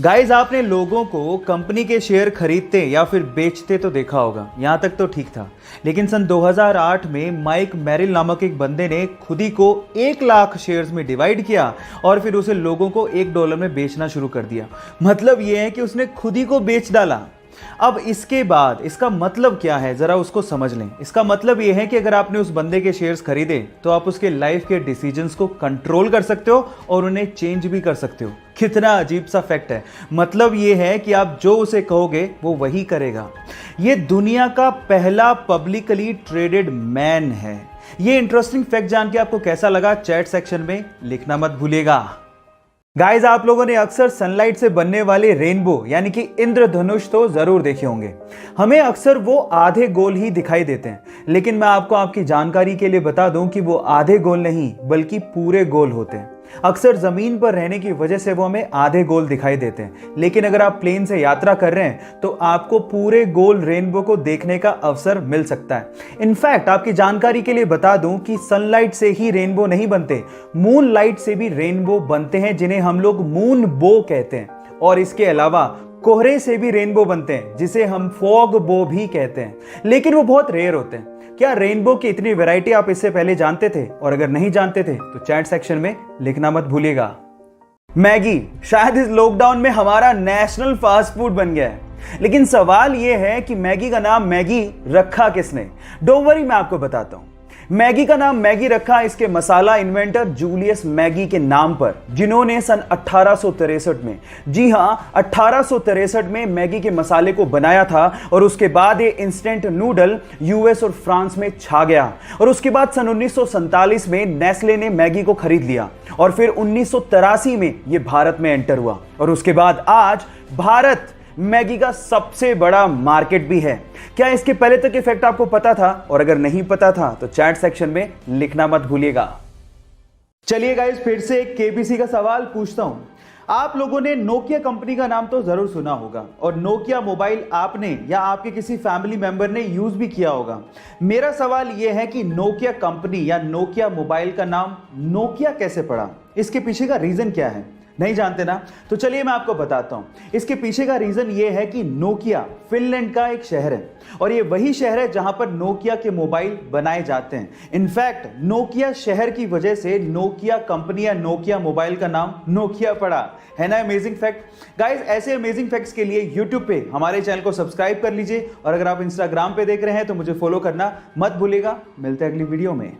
Guys आपने लोगों को कंपनी के शेयर खरीदते या फिर बेचते तो देखा होगा, यहां तक तो ठीक था। लेकिन सन 2008 में माइक मेरिल नामक एक बंदे ने खुद ही को 1 लाख शेयर्स में डिवाइड किया और फिर उसे लोगों को $1 में बेचना शुरू कर दिया। मतलब यह है कि उसने खुद ही को बेच डाला। अब इसके बाद इसका मतलब क्या है, जरा उसको समझ लें। इसका मतलब यह है कि अगर आपने उस बंदे के शेयर्स खरीदे तो आप उसके लाइफ के डिसीजंस को कंट्रोल कर सकते हो और उन्हें चेंज भी कर सकते हो। कितना अजीब सा फैक्ट है। मतलब यह है कि आप जो उसे कहोगे वो वही करेगा। यह दुनिया का पहला पब्लिकली ट्रेडेड मैन है। यह इंटरेस्टिंग फैक्ट जान के आपको कैसा लगा, चैट सेक्शन में लिखना मत भूलिएगा। गाइज आप लोगों ने अक्सर सनलाइट से बनने वाले रेनबो यानी कि इंद्रधनुष तो जरूर देखे होंगे। हमें अक्सर वो आधे गोल ही दिखाई देते हैं, लेकिन मैं आपको आपकी जानकारी के लिए बता दूं कि वो आधे गोल नहीं बल्कि पूरे गोल होते हैं। अक्सर जमीन पर रहने की वजह से वो हमें आधे गोल दिखाई देते हैं, लेकिन अगर आप प्लेन से यात्रा कर रहे हैं तो आपको पूरे गोल रेनबो को देखने का अवसर मिल सकता है। इनफैक्ट आपकी जानकारी के लिए बता दूं कि सनलाइट से ही रेनबो नहीं बनते, मून लाइट से भी रेनबो बनते हैं, जिन्हें हम लोग मून बो कहते हैं। और इसके अलावा कोहरे से भी रेनबो बनते हैं, जिसे हम फॉग बो भी कहते हैं, लेकिन वो बहुत रेयर होते हैं। क्या रेनबो की इतनी वैरायटी आप इससे पहले जानते थे? और अगर नहीं जानते थे तो चैट सेक्शन में लिखना मत भूलिएगा। मैगी शायद इस लॉकडाउन में हमारा नेशनल फास्ट फूड बन गया है, लेकिन सवाल यह है कि मैगी का नाम मैगी रखा किसने? डोंट वरी, मैं आपको बताता हूं। मैगी का नाम मैगी रखा इसके मसाला इन्वेंटर जूलियस मैगी के नाम पर, जिन्होंने सन 1863 में, जी हां 1863 में मैगी के मसाले को बनाया था। और उसके बाद ये इंस्टेंट नूडल यूएस और फ्रांस में छा गया। और उसके बाद सन 1947 में नेस्ले ने मैगी को खरीद लिया और फिर 1983 में ये भारत में एंटर हुआ। और उसके बाद आज भारत मैगी का सबसे बड़ा मार्केट भी है। क्या इसके पहले तक ये फैक्ट आपको पता था? और अगर नहीं पता था तो चैट सेक्शन में लिखना मत भूलिएगा। चलिए गाइस, फिर से एक केबीसी का सवाल पूछता हूं। आप लोगों ने नोकिया कंपनी का नाम तो जरूर सुना होगा और नोकिया मोबाइल आपने या आपके किसी फैमिली मेंबर ने यूज भी किया होगा। मेरा सवाल यह है कि नोकिया कंपनी या नोकिया मोबाइल का नाम नोकिया कैसे पड़ा? इसके पीछे का रीजन क्या है? नहीं जानते ना? तो चलिए मैं आपको बताता हूं। इसके पीछे का रीजन यह है कि नोकिया फिनलैंड का एक शहर है और यह वही शहर है जहां पर नोकिया के मोबाइल बनाए जाते हैं। इनफैक्ट नोकिया शहर की वजह से नोकिया कंपनी या नोकिया मोबाइल का नाम नोकिया पड़ा। है ना अमेजिंग फैक्ट? गाइस ऐसे अमेजिंग फैक्ट्स के लिए यूट्यूब पे हमारे चैनल को सब्सक्राइब कर लीजिए और अगर आप इंस्टाग्राम पे देख रहे हैं तो मुझे फॉलो करना मत भूलिएगा। मिलते हैं अगली वीडियो में।